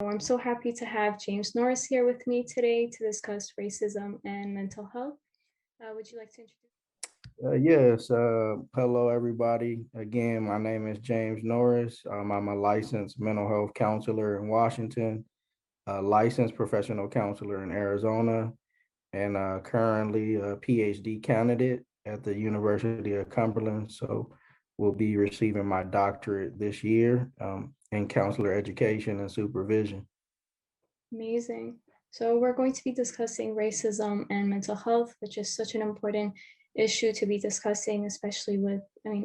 I'm so happy to have James Norris here with me today to discuss racism and mental health. Would you like to introduce? Yes. Hello, everybody. Again, my name is James Norris. I'm a licensed mental health counselor in Washington, a licensed professional counselor in Arizona, and currently a Ph.D. candidate at the University of Cumberland. So, will be receiving my doctorate this year in counselor education and supervision. Amazing. So we're going to be discussing racism and mental health, which is such an important issue to be discussing, especially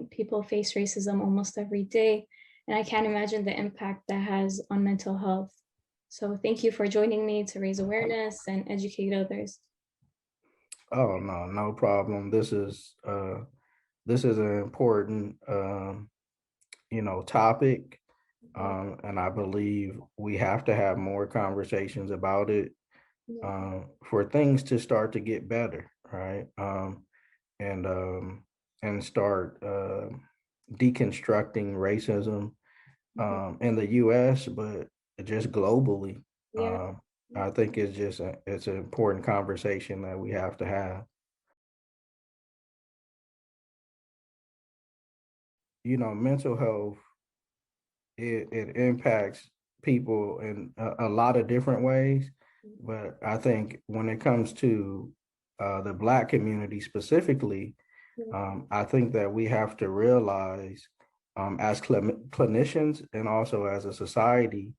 people face racism almost every day. And I can't imagine the impact that has on mental health. So thank you for joining me to raise awareness and educate others. Oh no, no problem. This is an important topic. And I believe we have to have more conversations about it Yeah. for things to start to get better, right? And and start deconstructing racism Mhm. in the U.S., but just globally. Yeah. Um, I think it's an important conversation that we have to have. Mental health, it impacts people in a lot of different ways, but I think when it comes to the Black community specifically, Yeah. I think that we have to realize as clinicians and also as a society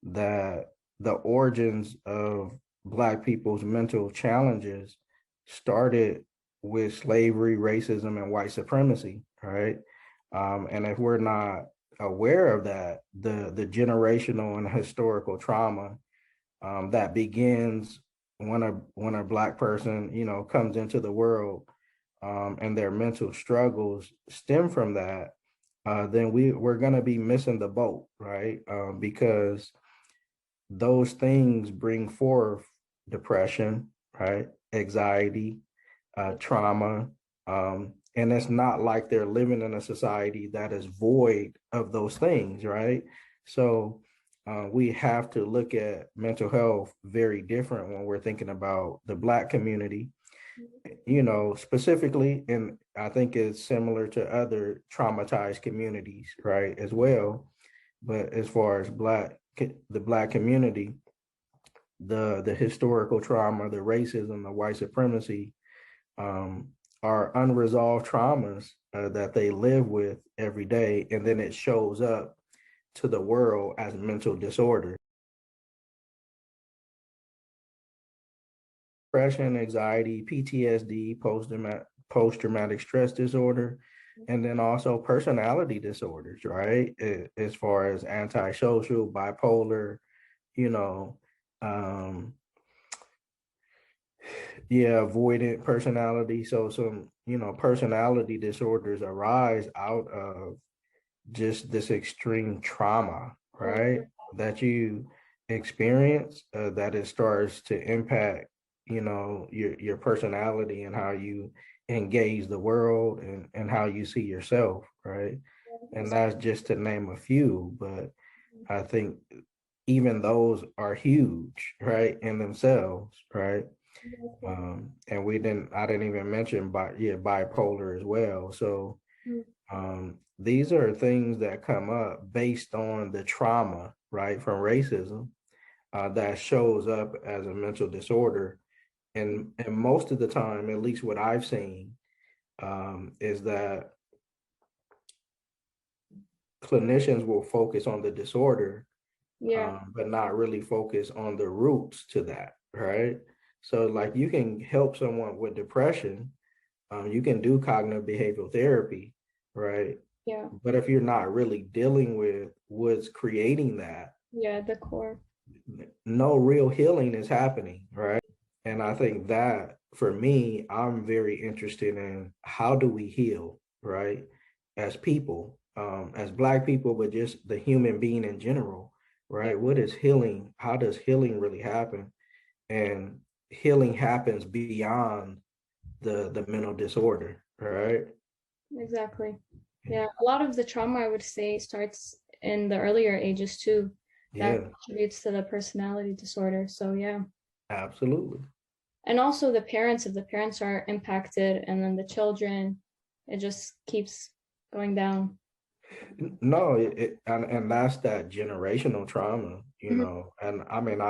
that the origins of Black people's mental challenges started with slavery, racism, and white supremacy, right? And if we're not aware of that, the generational and historical trauma that begins when a Black person, comes into the world, and their mental struggles stem from that, then we're gonna be missing the boat, right? Because those things bring forth depression, right? Anxiety, trauma. And it's not like they're living in a society that is void of those things, right? So we have to look at mental health very different when we're thinking about the Black community, specifically, and I think it's similar to other traumatized communities, right, as well. But as far as the Black community, the historical trauma, the racism, the white supremacy, um, are unresolved traumas that they live with every day, and then it shows up to the world as mental disorder. Depression, anxiety, PTSD, post-traumatic stress disorder, and then also personality disorders, right? As far as antisocial, bipolar, you know, um, yeah, avoidant personality. So some, personality disorders arise out of just this extreme trauma, right? That you experience, that it starts to impact, your personality and how you engage the world and how you see yourself, right? And that's just to name a few, but I think even those are huge, right, in themselves, right? And I didn't even mention bipolar as well. So these are things that come up based on the trauma, right, from racism, that shows up as a mental disorder. And most of the time, at least what I've seen, is that clinicians will focus on the disorder, Yeah. but not really focus on the roots to that, right? So, like, you can help someone with depression, you can do cognitive behavioral therapy, right? Yeah. But if you're not really dealing with what's creating that, Yeah. The core. no real healing is happening, right? And I think that for me, I'm very interested in how do we heal, right? As people, as Black people, but just the human being in general, Yeah. right? What is healing? How does healing really happen? And healing happens beyond the mental disorder, right? Exactly. Yeah. A lot of the trauma, I would say, starts in the earlier ages too. that Yeah, contributes to the personality disorder. So yeah. absolutely. And also the parents, if the parents are impacted and then the children, it just keeps going down. No, and that's that generational trauma, Mhm. and I mean,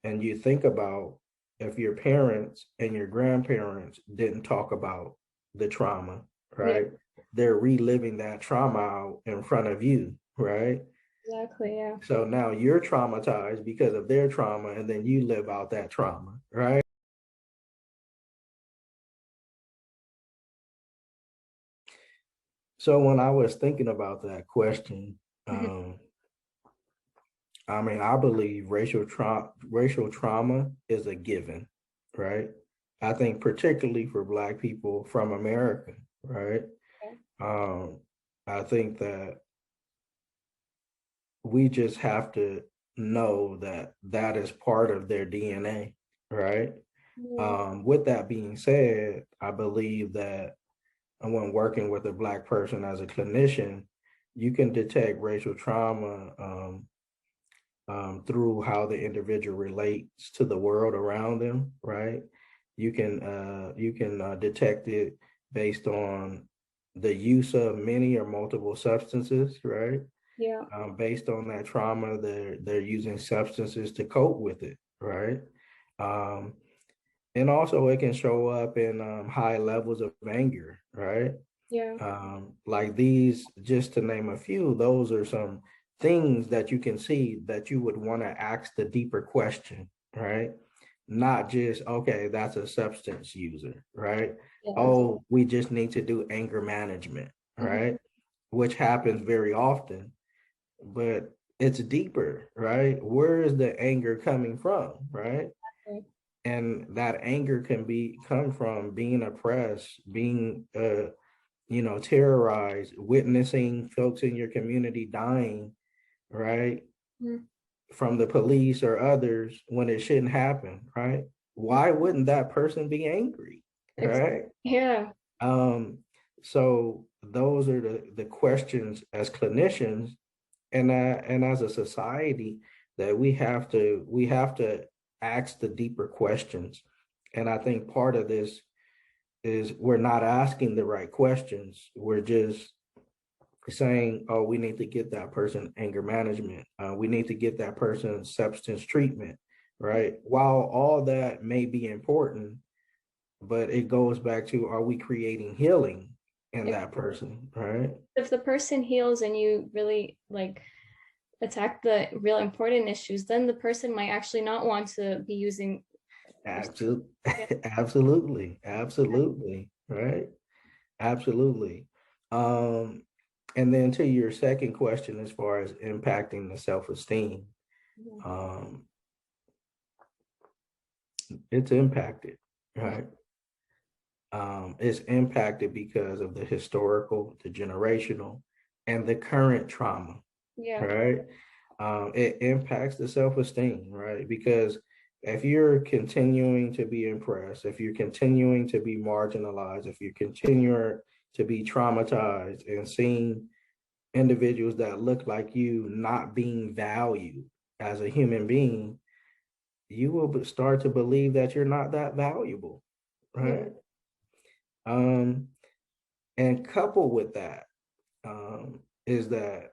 and you think about if your parents and your grandparents didn't talk about the trauma, Yeah, right? They're reliving that trauma out in front of you, right? exactly. Yeah. So now you're traumatized because of their trauma, and then you live out that trauma, right? So when I was thinking about that question, Mhm. um, I mean, I believe racial trauma is a given, right? I think particularly for Black people from America, right? Yeah. Um, I think that we just have to know that that is part of their DNA, right? Yeah. With that being said, I believe that when working with a Black person as a clinician, you can detect racial trauma through how the individual relates to the world around them, right? You can detect it based on the use of many or multiple substances, right? Yeah. Based on that trauma, they're using substances to cope with it, right? Um, and also, it can show up in high levels of anger, right? Yeah. Like these, just to name a few, those are some things that you can see that you would want to ask the deeper question, right? Not just, okay, that's a substance user, right? Yeah. Oh, we just need to do anger management, Mhm. right? Which happens very often, but it's deeper, right? Where is the anger coming from, right? Okay. And that anger can come from being oppressed, being terrorized, witnessing folks in your community dying, right, Mhm. from the police or others when it shouldn't happen, right? Yeah. Why wouldn't that person be angry, Ex- right? Yeah. Um, so those are the questions as clinicians and as a society that we have to ask the deeper questions. And I think part of this is we're not asking the right questions. We're just saying, oh, we need to get that person anger management. We need to get that person substance treatment, right? While all that may be important, but it goes back to, are we creating healing in If that person, right? if the person heals and you really like attack the real important issues, then the person might actually not want to be using. Absolutely, Yeah. absolutely, right? Absolutely. Um, and then to your second question, as far as impacting the self-esteem, um, it's impacted, right? It's impacted because of the historical, the generational, and the current trauma, Yeah. right? It impacts the self-esteem, right? Because if you're continuing to be impressed, if you're continuing to be marginalized, if you're continuing to be traumatized and seeing individuals that look like you not being valued as a human being, you will start to believe that you're not that valuable, Yeah. right? Um, and coupled with that is that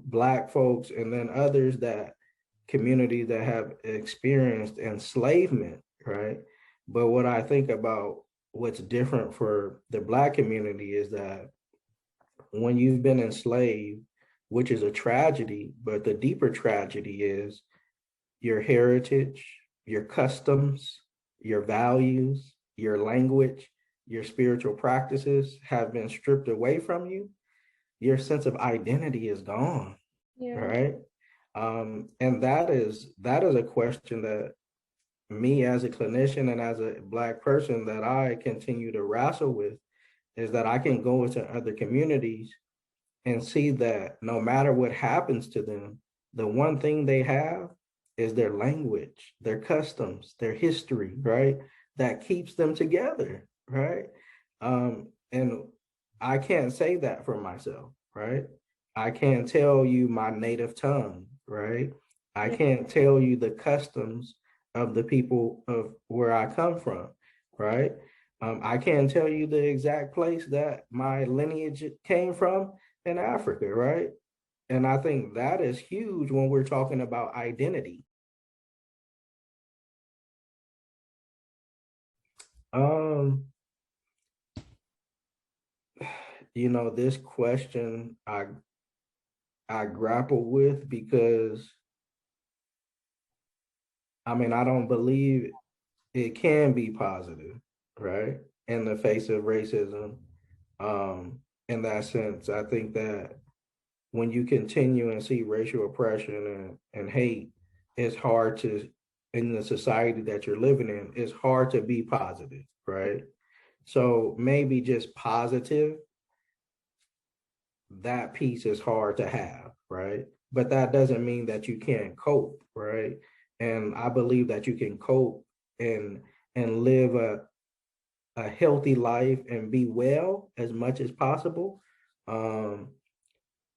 Black folks and then others that communities that have experienced enslavement, right? But what I think about what's different for the Black community is that when you've been enslaved, which is a tragedy, but the deeper tragedy is your heritage, your customs, your values, your language, your spiritual practices have been stripped away from you. Your sense of identity is gone, Yeah. right? And that is a question that me as a clinician and as a Black person that I continue to wrestle with, is that I can go into other communities and see that no matter what happens to them, the one thing they have is their language, their customs, their history, right? That keeps them together, right? And I can't say that for myself, right? I can't tell you my native tongue, right? I Yeah. can't tell you the customs of the people of where I come from, right? I can't tell you the exact place that my lineage came from in Africa, right? And I think that is huge when we're talking about identity. Um, this question I grapple with because I don't believe it can be positive, right? In the face of racism. In that sense, I think that when you continue and see racial oppression and hate, it's hard to, in the society that you're living in, it's hard to be positive, right? So maybe just positive, that piece is hard to have, right? But that doesn't mean that you can't cope, right? And I believe that you can cope and live a healthy life and be well as much as possible, um,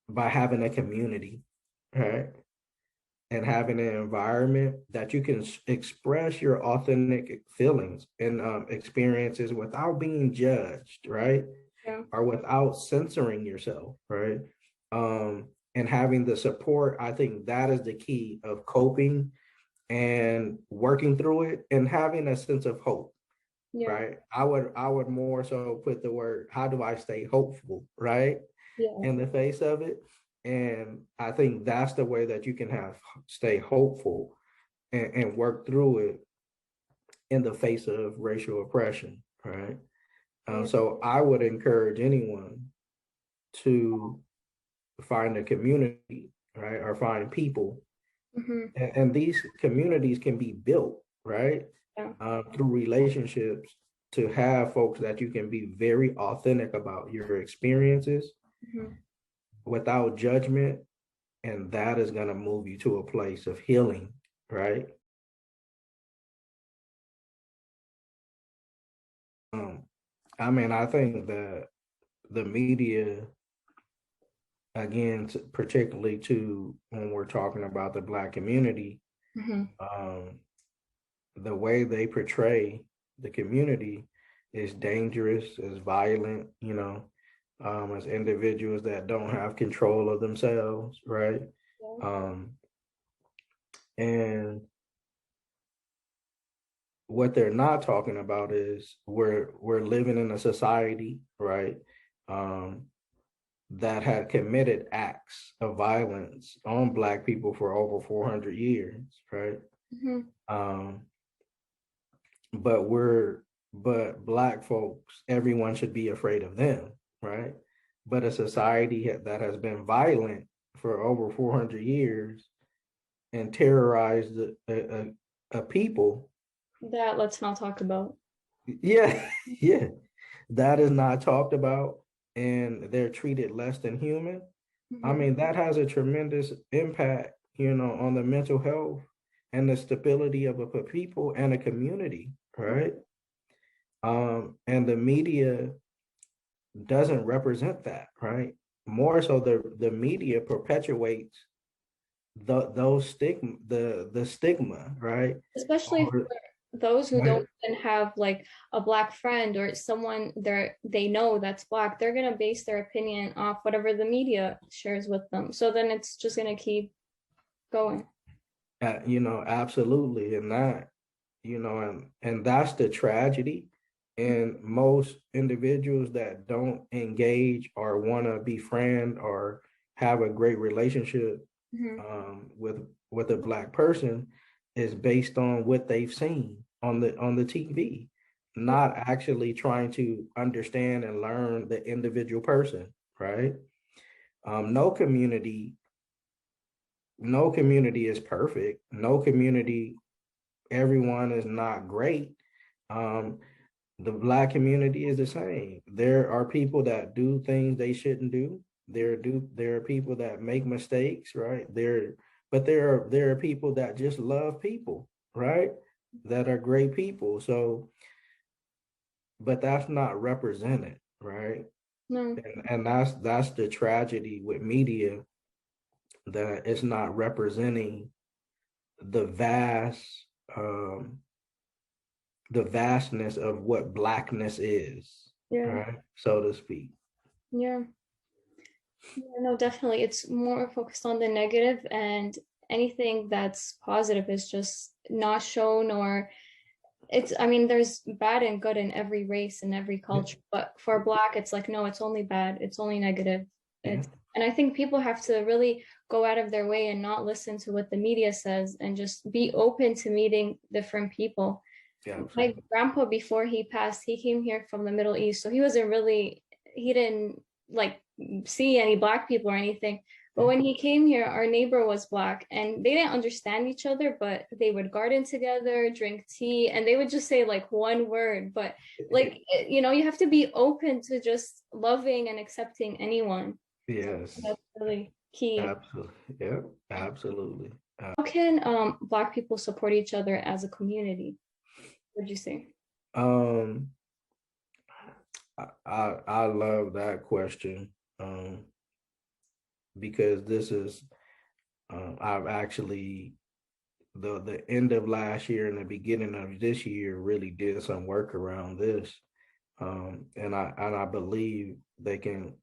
by having a community, right? And having an environment that you can express your authentic feelings and experiences without being judged, right? Yeah. Or without censoring yourself, right? And having the support, I think that is the key of coping and working through it and having a sense of hope, Yeah. right? I would more so put the word, how do I stay hopeful, right? Yeah. In the face of it. And I think that's the way that you can stay hopeful and work through it in the face of racial oppression, right? Yeah. So I would encourage anyone to find a community, right, or find people, Mm-hmm. and these communities can be built, right, Yeah. through relationships, to have folks that you can be very authentic about your experiences Mm-hmm. without judgment, and that is going to move you to a place of healing, right? Um, I think that the media, again, particularly to when we're talking about the Black community, Mm-hmm. um, the way they portray the community is dangerous, is violent, as individuals that don't have control of themselves, right? Yeah. Um, and what they're not talking about is we're living in a society, right? Um, that had committed acts of violence on Black people for over 400 years, right? Mm-hmm. Um, but we're but Black folks, everyone should be afraid of them, right? But a society that has been violent for over 400 years and terrorized a people, That let's not talk about. yeah, yeah, that is not talked about, and they're treated less than human. Mm-hmm. That has a tremendous impact, on the mental health and the stability of a people and a community, right? And the media doesn't represent that, right? More so, the media perpetuates those stigma, right? Especially Or those who go don't ahead. even have like a Black friend or someone they know that's Black, they're gonna base their opinion off whatever the media shares with them. So then it's just gonna keep going. Absolutely, and that, and that's the tragedy. And most individuals that don't engage or want to befriend or have a great relationship, Mm-hmm. with a Black person, is based on what they've seen on the TV, Yeah. not actually trying to understand and learn the individual person, right? Um, no community, no community is perfect. No community, everyone is not great. Um, the Black community is the same. There are people that do things they shouldn't do. There are people that make mistakes, right? There are people that just love people, right? That are great people. So, but that's not represented, right? No. And that's the tragedy with media, that it's not representing the um the vastness of what blackness is, Yeah. right? So to speak. Yeah. Yeah, no, definitely. It's more focused on the negative, and anything that's positive is just not shown, or it's, I mean, there's bad and good in every race and every Yeah, culture, but for Black, it's like, no, it's only bad, it's only negative. yeah, It's, and I think people have to really go out of their way and not listen to what the media says and just be open to meeting different people. yeah, My absolutely. grandpa, before he passed, he came here from the Middle East, so he wasn't really, he didn't like see any Black people or anything. But Yeah, when he came here, our neighbor was Black, and they didn't understand each other, but they would garden together, drink tea, and they would just say like one word. But like, you have to be open to just loving and accepting anyone. yes, That's really key. absolutely. Yeah, absolutely. How can Black people support each other as a community? Would you say? Um, I love that question, because this is I've actually the end of last year and the beginning of this year really did some work around this, and I believe they can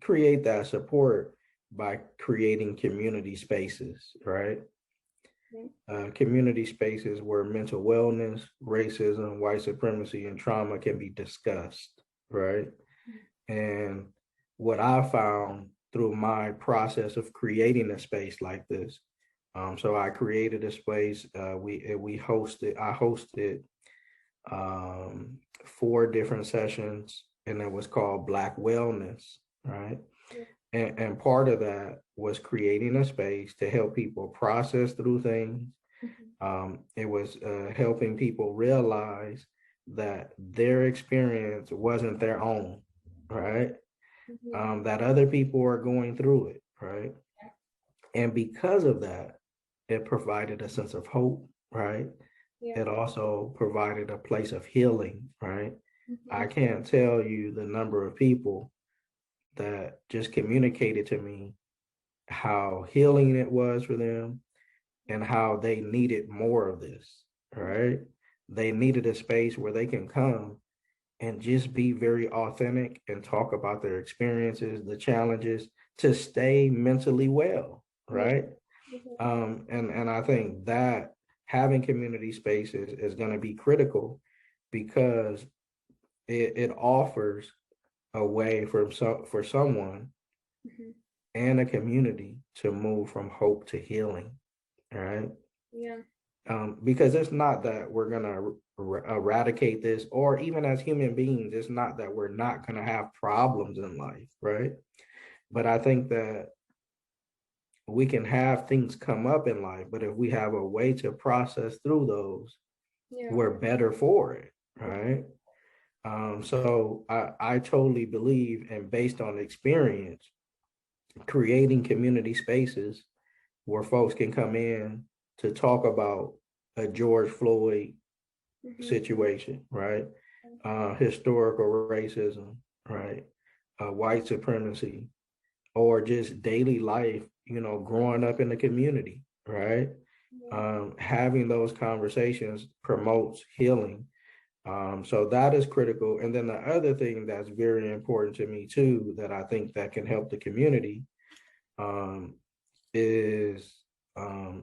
create that support by creating community spaces, right? Yeah. Community spaces where mental wellness, racism, white supremacy, and trauma can be discussed, right? And what I found through my process of creating a space like this, so I created a space. I hosted 4 different sessions, and it was called Black Wellness, right? And part of that was creating a space to help people process through things. Mhm. It was helping people realize that their experience wasn't their own, right? Mhm. That other people are going through it, right? And because of that, it provided a sense of hope, right? Yeah. It also provided a place of healing, right? I Mhm. can't tell you the number of people that just communicated to me how healing it was for them and how they needed more of this, right? They needed a space where they can come and just be very authentic and talk about their experiences, the challenges to stay mentally well, Yeah. right? Mhm. And I think that having community spaces is going to be critical because it offers a way for someone Mhm. and a community to move from hope to healing, right? Yeah. Because it's not that we're gonna eradicate this, or even as human beings, it's not that we're not gonna have problems in life, right? But I think that we can have things come up in life, but if we have a way to process through those, Yeah. we're better for it, Mhm. right? So I totally believe, and based on experience, creating community spaces where folks can come in to talk about a George Floyd Mhm. situation, right? Historical racism, right? White supremacy, or just daily life, growing up in the community, right? Yeah. Having those conversations promotes healing. So that is critical. And then the other thing that's very important to me too, that I think that can help the community, um, is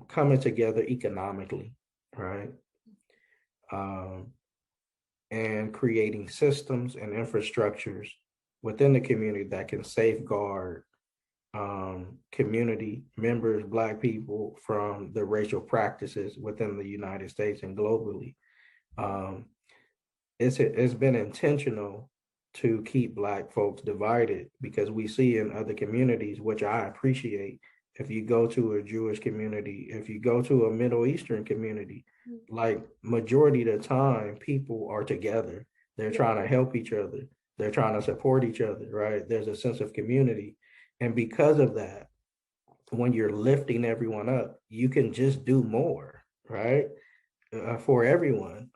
coming together economically, right? Um, and creating systems and infrastructures within the community that can safeguard community members, Black people, from the racial practices within the United States and globally. Um, it's been intentional to keep Black folks divided because we see in other communities, which I appreciate. If you go to a Jewish community, if you go to a Middle Eastern community, Mhm. like majority of the time, people are together. They're Yeah. trying to help each other. They're trying to support each other, right? There's a sense of community. And because of that, when you're lifting everyone up, you can just do more, right? For everyone.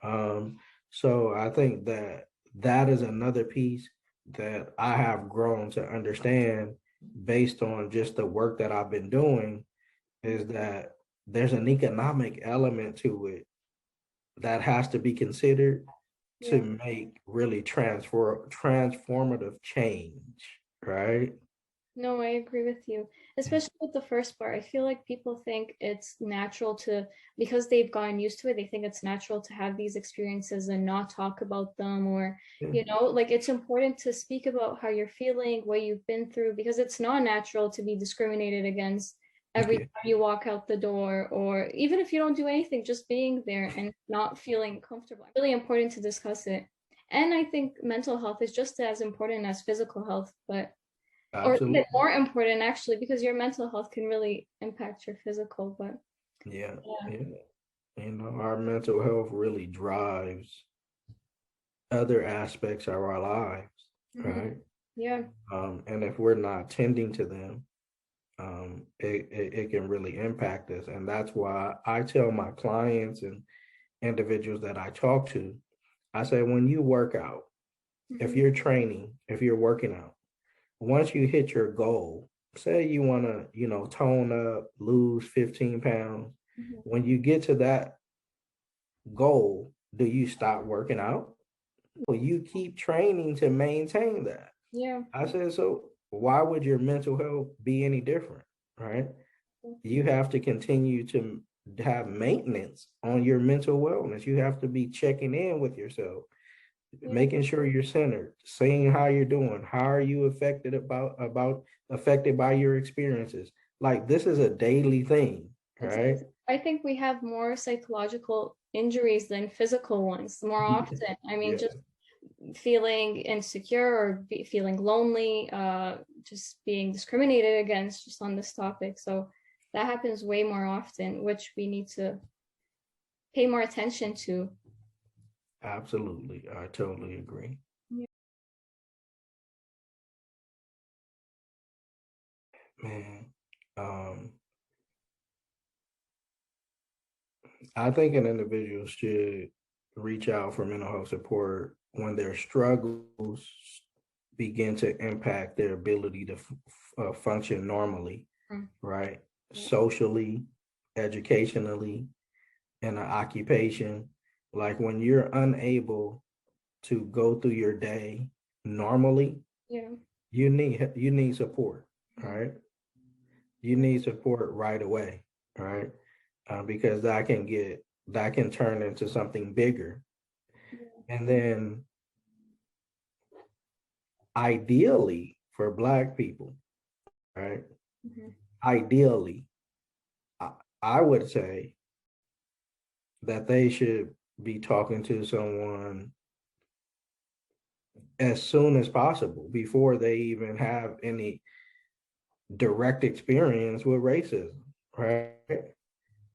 So I think that that is another piece. that I have grown to understand based on just the work that I've been doing is that there's an economic element to it that has to be considered to Yeah. make really transformative change, right? No, I agree with you. Especially with the first part. I feel like people think it's natural to, because they've gotten used to it, they think it's natural to have these experiences and not talk about them, or, Yeah. like it's important to speak about how you're feeling, what you've been through, because it's not natural to be discriminated against every Yeah. time you walk out the door, or even if you don't do anything, just being there and not feeling comfortable. Really important to discuss it. And I think mental health is just as important as physical health, but or even Absolutely. more important actually, because your mental health can really impact your physical. But Yeah. yeah. Yeah. Our mental health really drives other aspects of our lives, Hmm. right? Yeah. And if we're not tending to them, it can really impact us. And that's why I tell my clients and individuals that I talk to, I say, when you work out, if Hmm. you're training, if you're working out, once you hit your goal, say you want to, tone up, lose 15 pounds, Hmm. when you get to that goal, do you stop working out? No, you keep training to maintain that. Yeah. I said, so why would your mental health be any different? Right? You have to continue to have maintenance on your mental wellness. You have to be checking in with yourself, Yeah. making sure you're centered, seeing how you're doing. How are you affected by your experiences? Like this is a daily thing, It's, right? I think we have more psychological injuries than physical ones more often. I mean, Yeah, just feeling insecure or feeling lonely, just being discriminated against just on this topic. So that happens way more often, which we need to pay more attention to. absolutely. I totally agree. Yeah. Man, um, I think an individual should reach out for mental health support when their struggles begin to impact their ability to function normally, Mm. right? Yeah. Socially, educationally, in an occupation. Like when you're unable to go through your day normally, Yeah. you need support, Mhm. right? You need support right away, right? Because that can turn into something bigger. Yeah. And then ideally for Black people, right? Mhm. Ideally, I, I would say that they should be talking to someone as soon as possible before they even have any direct experience with racism, right?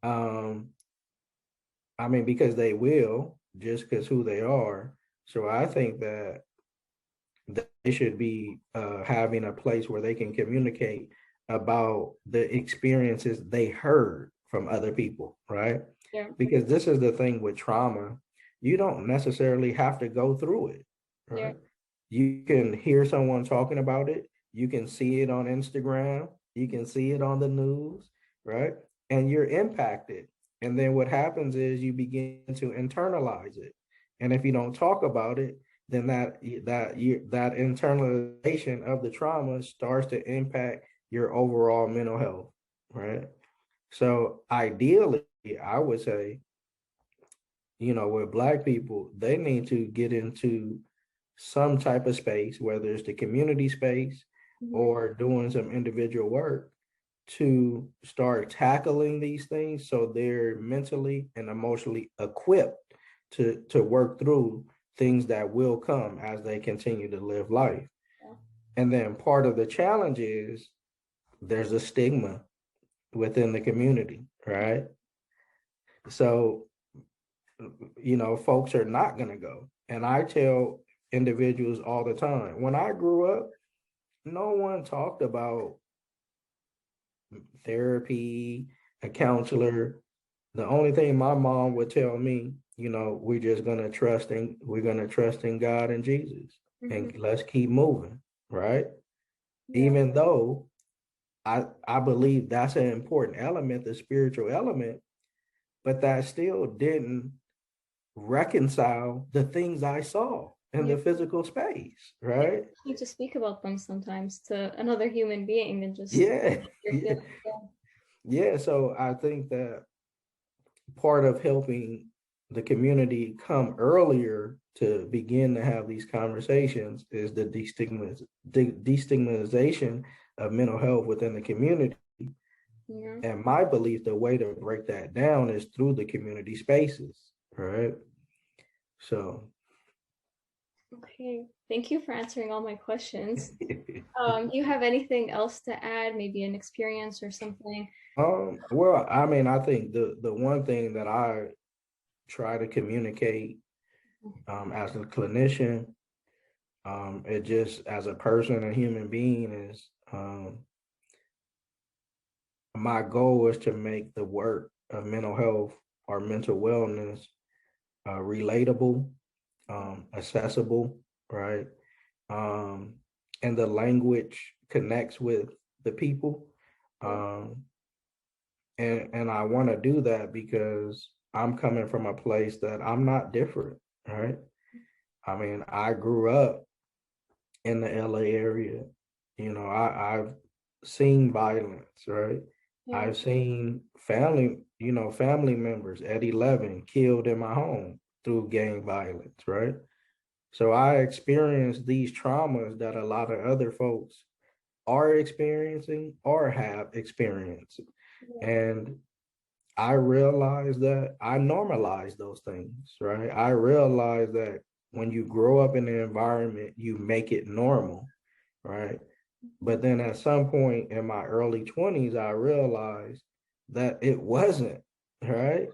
Um, I mean, because they will, just because who they are. So I think that they should be having a place where they can communicate about the experiences they heard from other people, right? Yeah. Because this is the thing with trauma, you don't necessarily have to go through it, Yeah. right? You can hear someone talking about it, you can see it on Instagram, you can see it on the news, right? And you're impacted. And then what happens is you begin to internalize it. And if you don't talk about it, then that internalization of the trauma starts to impact your overall mental health, right? So ideally, I would say, with Black people, they need to get into some type of space, whether it's the community space Mhm. or doing some individual work to start tackling these things so they're mentally and emotionally equipped to work through things that will come as they continue to live life. Yeah. And then part of the challenge is there's a stigma within the community, right? So, folks are not going to go. And I tell individuals all the time, when I grew up, no one talked about therapy, a counselor. The only thing my mom would tell me, we're just gonna trust in God and Jesus. Mhm. and let's keep moving, right? Yeah. Even though I believe that's an important element, the spiritual element, but that still didn't reconcile the things I saw in Yeah. the physical space, Yeah. right? You need to speak about them sometimes to another human being and just Yeah, your yeah, feelings. Yeah. yeah. So I think that part of helping the community come earlier to begin to have these conversations is the destigmatization of mental health within the community. Yeah. And my belief, the way to break that down is through the community spaces, right? So, Okay. Thank you for answering all my questions. Do you have anything else to add? Maybe an experience or something? well, I mean, I think the one thing that I try to communicate as a clinician, it just as a person, a human being, is my goal is to make the work of mental health or mental wellness relatable, accessible, right? Um, and the language connects with the people. Yeah. Um, and I want to do that because I'm coming from a place that I'm not different, right? I mean, I grew up in the LA area. I've seen violence, right? Yeah. I've seen family members at 11 killed in my home through gang violence, right? So I experienced these traumas that a lot of other folks are experiencing or have experienced. Yeah. And I realized that I normalized those things, right? I realized that when you grow up in the environment, you make it normal, right? But then at some point in my early 20s, I realized that it wasn't, right?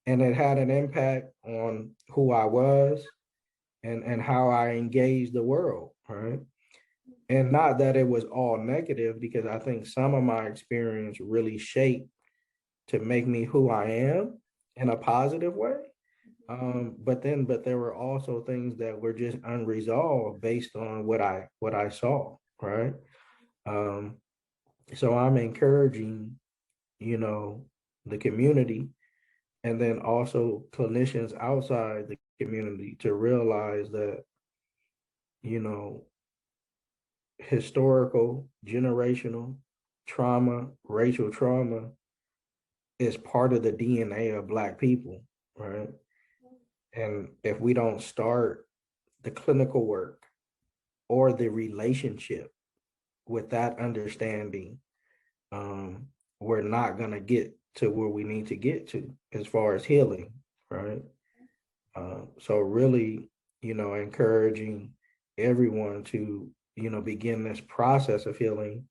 And it had an impact on who I was and how I engaged the world, right? And not that it was all negative, because I think some of my experience really shaped to make me who I am in a positive way. But there were also things that were just unresolved based on what I saw, right? Um, so I'm encouraging, you know, the community and then also clinicians outside the community to realize that, you know, historical, generational trauma, racial trauma is part of the DNA of Black people, right? And if we don't start the clinical work or the relationship with that understanding, um, we're not going to get to where we need to get to as far as healing, right? So really, encouraging everyone to, begin this process of healing,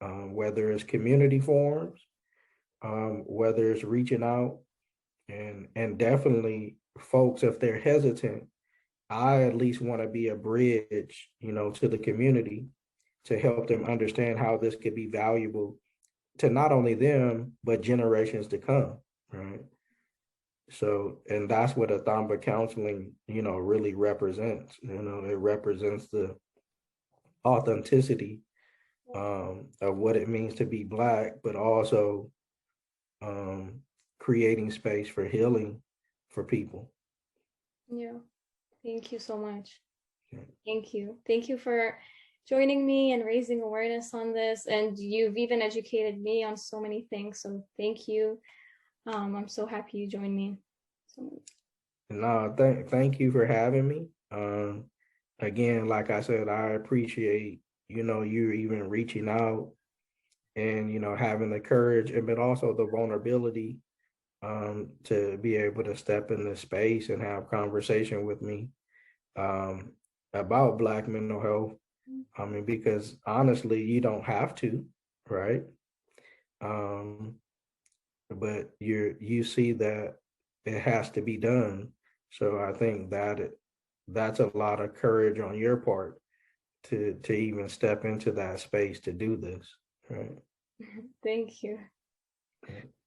whether it's community forums, whether it's reaching out, and definitely folks, if they're hesitant, I at least want to be a bridge, to the community to help them understand how this could be valuable to not only them, but generations to come, right? So, and that's what Athamba counseling, really represents. It represents the authenticity of what it means to be Black, but also um, creating space for healing for people. Yeah. Thank you so much. Yeah. Thank you. Thank you for joining me and raising awareness on this. And you've even educated me on so many things. So thank you. I'm so happy you joined me. So, No, thank you for having me. Again, like I said, I appreciate, you even reaching out and, having the courage and but also the vulnerability to be able to step in this space and have conversation with me um, about Black mental health. I mean, because honestly, you don't have to, right? Um, but you see that it has to be done. So I think that's a lot of courage on your part to even step into that space to do this, right? thank you.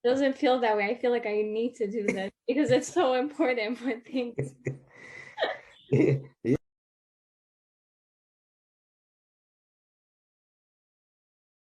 Doesn't feel that way. I feel like I need to do this because it's so important, but thanks. Yeah,